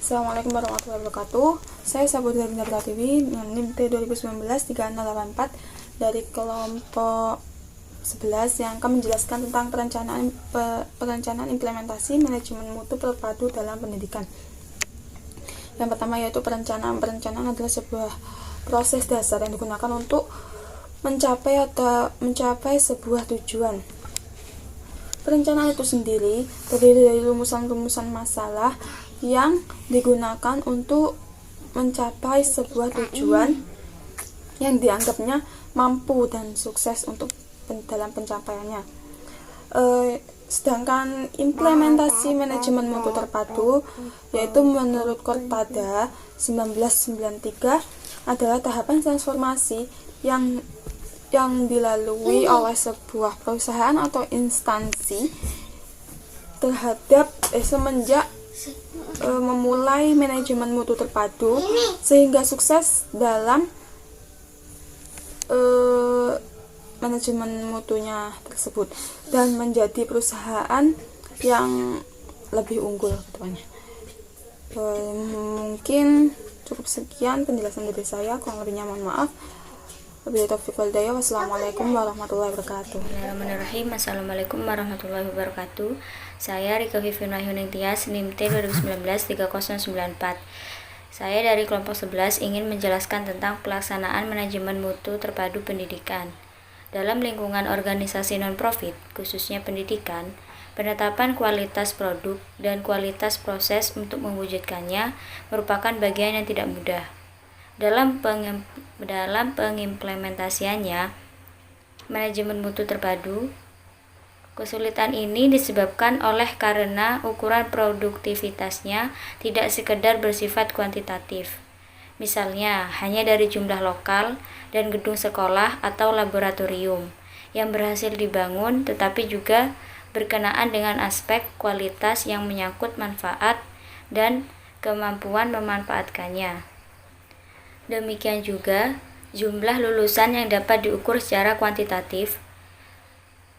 Assalamualaikum warahmatullahi wabarakatuh. Saya Sabutra Bintang Pratiwi dengan NIM T2019-3684 dari kelompok 11 yang akan menjelaskan tentang perencanaan implementasi manajemen mutu terpadu dalam pendidikan. Yang pertama yaitu perencanaan. Perencanaan adalah sebuah proses dasar yang digunakan untuk mencapai sebuah tujuan. Perencanaan itu sendiri terdiri dari rumusan-rumusan masalah yang digunakan untuk mencapai sebuah tujuan yang dianggapnya mampu dan sukses untuk dalam pencapaiannya. Sedangkan implementasi manajemen mutu terpadu yaitu menurut Cortada 1993 adalah tahapan transformasi yang dilalui oleh sebuah perusahaan atau instansi semenjak memulai manajemen mutu terpadu sehingga sukses dalam manajemen mutunya tersebut dan menjadi perusahaan yang lebih unggul kedepannya. Mungkin cukup sekian penjelasan dari saya, kurang lebihnya mohon maaf. Wassalamualaikum warahmatullahi wabarakatuh. Bismillahirrahmanirrahim. Assalamualaikum warahmatullahi wabarakatuh. Saya Rika Vivina Yuningtyas, NIM T2019-3094. Saya dari kelompok 11 ingin menjelaskan tentang pelaksanaan manajemen mutu terpadu pendidikan. Dalam lingkungan organisasi non-profit, khususnya pendidikan, penetapan kualitas produk dan kualitas proses untuk mewujudkannya merupakan bagian yang tidak mudah. Dalam pengimplementasiannya, manajemen mutu terpadu, kesulitan ini disebabkan karena ukuran produktivitasnya tidak sekedar bersifat kuantitatif. Misalnya, hanya dari jumlah lokal dan gedung sekolah atau laboratorium yang berhasil dibangun, tetapi juga berkenaan dengan aspek kualitas yang menyangkut manfaat dan kemampuan memanfaatkannya. Demikian juga, jumlah lulusan yang dapat diukur secara kuantitatif,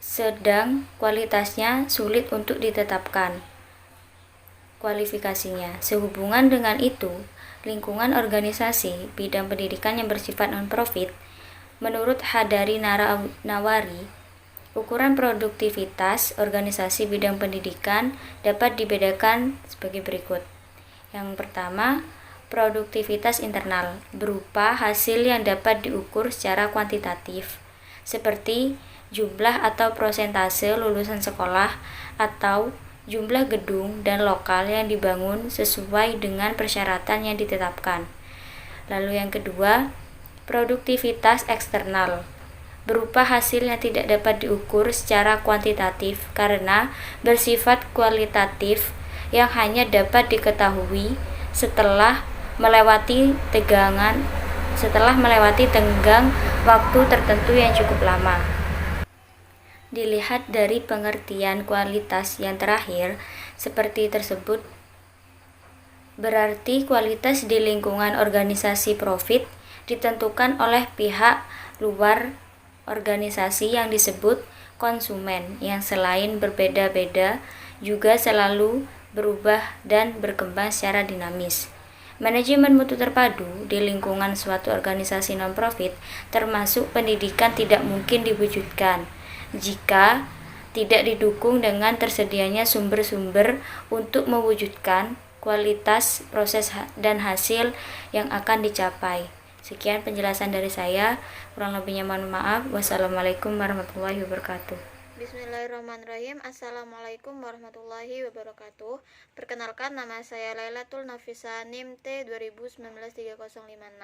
sedang kualitasnya sulit untuk ditetapkan kualifikasinya. Sehubungan dengan itu, lingkungan organisasi bidang pendidikan yang bersifat non-profit, menurut Hadari Nawari, ukuran produktivitas organisasi bidang pendidikan dapat dibedakan sebagai berikut. Yang pertama, produktivitas internal berupa hasil yang dapat diukur secara kuantitatif, seperti jumlah atau prosentase lulusan sekolah atau jumlah gedung dan lokal yang dibangun sesuai dengan persyaratan yang ditetapkan. Lalu yang kedua, produktivitas eksternal berupa hasil yang tidak dapat diukur secara kuantitatif karena bersifat kualitatif yang hanya dapat diketahui setelah melewati tenggang waktu tertentu yang cukup lama. Dilihat dari pengertian kualitas yang terakhir seperti tersebut, berarti kualitas di lingkungan organisasi profit ditentukan oleh pihak luar organisasi yang disebut konsumen, yang selain berbeda-beda juga selalu berubah dan berkembang secara dinamis. Manajemen mutu terpadu di lingkungan suatu organisasi non-profit termasuk pendidikan tidak mungkin diwujudkan jika tidak didukung dengan tersedianya sumber-sumber untuk mewujudkan kualitas proses dan hasil yang akan dicapai. Sekian penjelasan dari saya, kurang lebihnya mohon maaf. Wassalamualaikum warahmatullahi wabarakatuh. Bismillahirrahmanirrahim. Assalamualaikum warahmatullahi wabarakatuh. Perkenalkan, nama saya Lailatul Nafisa, NIM T2019-3056.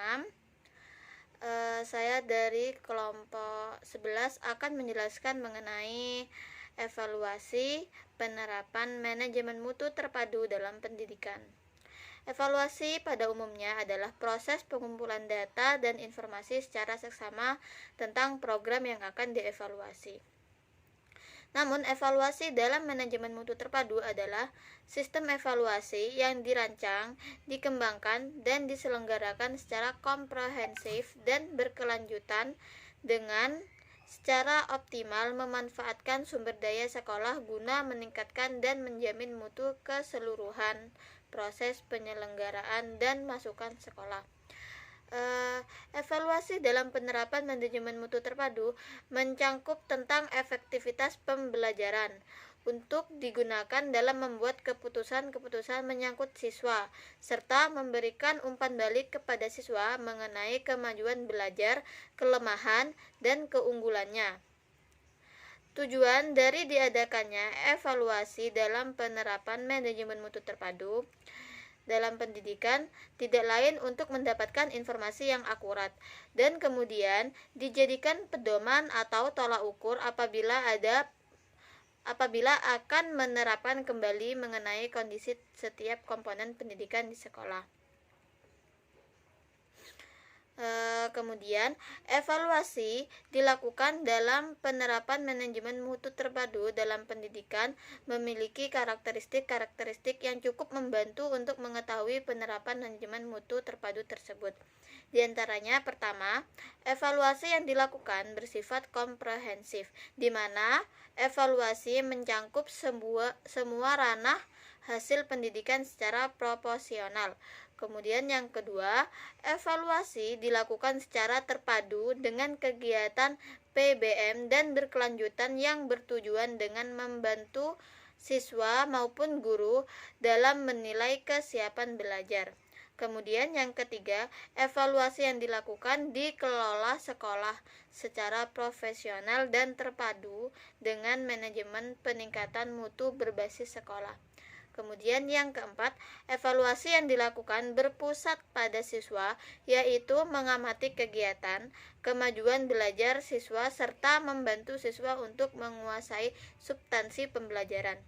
Saya dari kelompok 11 akan menjelaskan mengenai evaluasi penerapan manajemen mutu terpadu dalam pendidikan. Evaluasi pada umumnya adalah proses pengumpulan data dan informasi secara seksama tentang program yang akan dievaluasi. Namun, evaluasi dalam manajemen mutu terpadu adalah sistem evaluasi yang dirancang, dikembangkan, dan diselenggarakan secara komprehensif dan berkelanjutan dengan secara optimal memanfaatkan sumber daya sekolah guna meningkatkan dan menjamin mutu keseluruhan proses penyelenggaraan dan masukan sekolah. Evaluasi dalam penerapan manajemen mutu terpadu mencangkup tentang efektivitas pembelajaran untuk digunakan dalam membuat keputusan-keputusan menyangkut siswa, serta memberikan umpan balik kepada siswa mengenai kemajuan belajar, kelemahan, dan keunggulannya. Tujuan dari diadakannya evaluasi dalam penerapan manajemen mutu terpadu dalam pendidikan tidak lain untuk mendapatkan informasi yang akurat dan kemudian dijadikan pedoman atau tolak ukur apabila akan menerapkan kembali mengenai kondisi setiap komponen pendidikan di sekolah. Kemudian evaluasi dilakukan dalam penerapan manajemen mutu terpadu dalam pendidikan memiliki karakteristik yang cukup membantu untuk mengetahui penerapan manajemen mutu terpadu tersebut. Di antaranya, pertama, evaluasi yang dilakukan bersifat komprehensif, di mana evaluasi mencangkup semua ranah hasil pendidikan secara proporsional. Kemudian yang kedua, evaluasi dilakukan secara terpadu dengan kegiatan PBM dan berkelanjutan yang bertujuan dengan membantu siswa maupun guru dalam menilai kesiapan belajar. Kemudian yang ketiga, evaluasi yang dilakukan dikelola sekolah secara profesional dan terpadu dengan manajemen peningkatan mutu berbasis sekolah. Kemudian yang keempat, evaluasi yang dilakukan berpusat pada siswa, yaitu mengamati kegiatan, kemajuan belajar siswa, serta membantu siswa untuk menguasai substansi pembelajaran.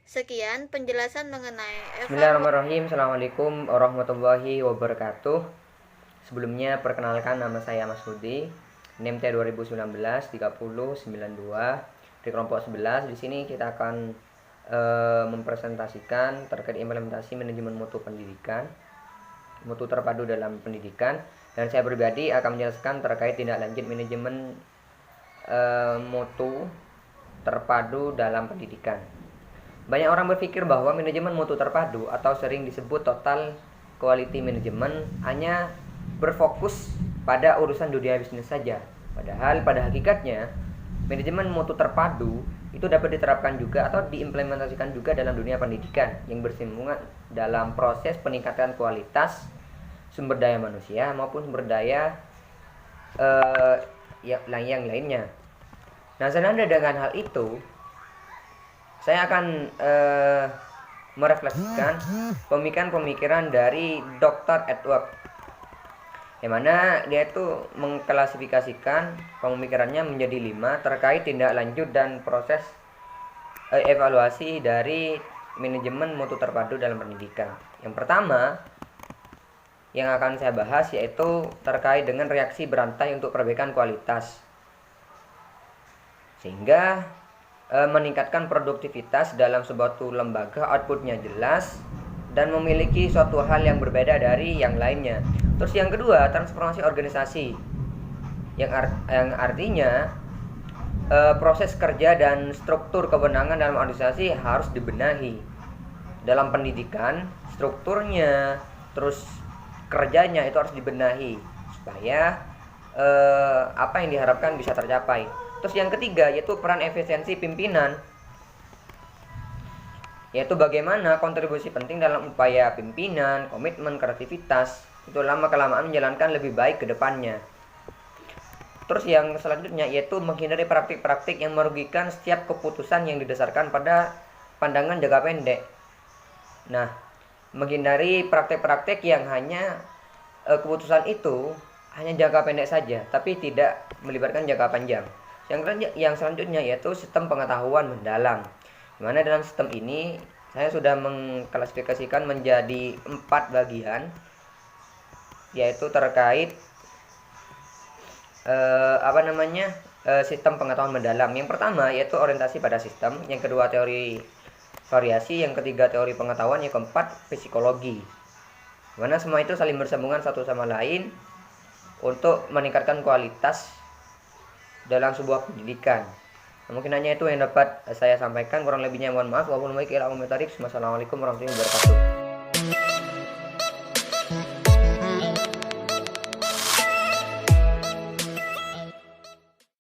Sekian penjelasan mengenai Bismillahirrahmanirrahim. Assalamualaikum warahmatullahi wabarakatuh. Sebelumnya perkenalkan, nama saya Mas Rudi, NIM T 2019 3092 di kelompok 11. Di sini kita akan mempresentasikan terkait implementasi manajemen mutu pendidikan, mutu terpadu dalam pendidikan, dan saya pribadi akan menjelaskan terkait tindak lanjut manajemen mutu terpadu dalam pendidikan. Banyak orang berpikir bahwa manajemen mutu terpadu atau sering disebut total quality management hanya berfokus pada urusan dunia bisnis saja. Padahal pada hakikatnya manajemen mutu terpadu itu dapat diterapkan juga atau diimplementasikan juga dalam dunia pendidikan yang bersinggungan dalam proses peningkatan kualitas sumber daya manusia maupun sumber daya yang lainnya. Nah, senada dengan hal itu, saya akan merefleksikan pemikiran dari Dr. Edward, yang mana dia itu mengklasifikasikan pemikirannya menjadi 5 terkait tindak lanjut dan proses evaluasi dari manajemen mutu terpadu dalam pendidikan. Yang pertama yang akan saya bahas yaitu terkait dengan reaksi berantai untuk perbaikan kualitas, sehingga meningkatkan produktivitas dalam suatu lembaga, outputnya jelas dan memiliki suatu hal yang berbeda dari yang lainnya. Terus yang kedua, transformasi organisasi, yang artinya proses kerja dan struktur kewenangan dalam organisasi harus dibenahi. Dalam pendidikan, strukturnya, terus kerjanya itu harus dibenahi supaya apa yang diharapkan bisa tercapai. Terus yang ketiga yaitu peran efisiensi pimpinan, yaitu bagaimana kontribusi penting dalam upaya pimpinan, komitmen, kreativitas itu lama-kelamaan menjalankan lebih baik ke depannya. Terus yang selanjutnya yaitu menghindari praktik-praktik yang merugikan setiap keputusan yang didasarkan pada pandangan jangka pendek. Nah, menghindari praktik-praktik yang hanya keputusan itu hanya jangka pendek saja, tapi tidak melibatkan jangka panjang. Yang selanjutnya yaitu sistem pengetahuan mendalam, di mana dalam sistem ini saya sudah mengklasifikasikan menjadi 4 bagian, yaitu terkait sistem pengetahuan mendalam. Yang pertama yaitu orientasi pada sistem, yang kedua teori variasi, yang ketiga teori pengetahuan, yang keempat psikologi, mana semua itu saling bersambungan satu sama lain untuk meningkatkan kualitas dalam sebuah pendidikan. Mungkin hanya itu yang dapat saya sampaikan, kurang lebihnya mohon maaf. Wassalamualaikum warahmatullahi wabarakatuh.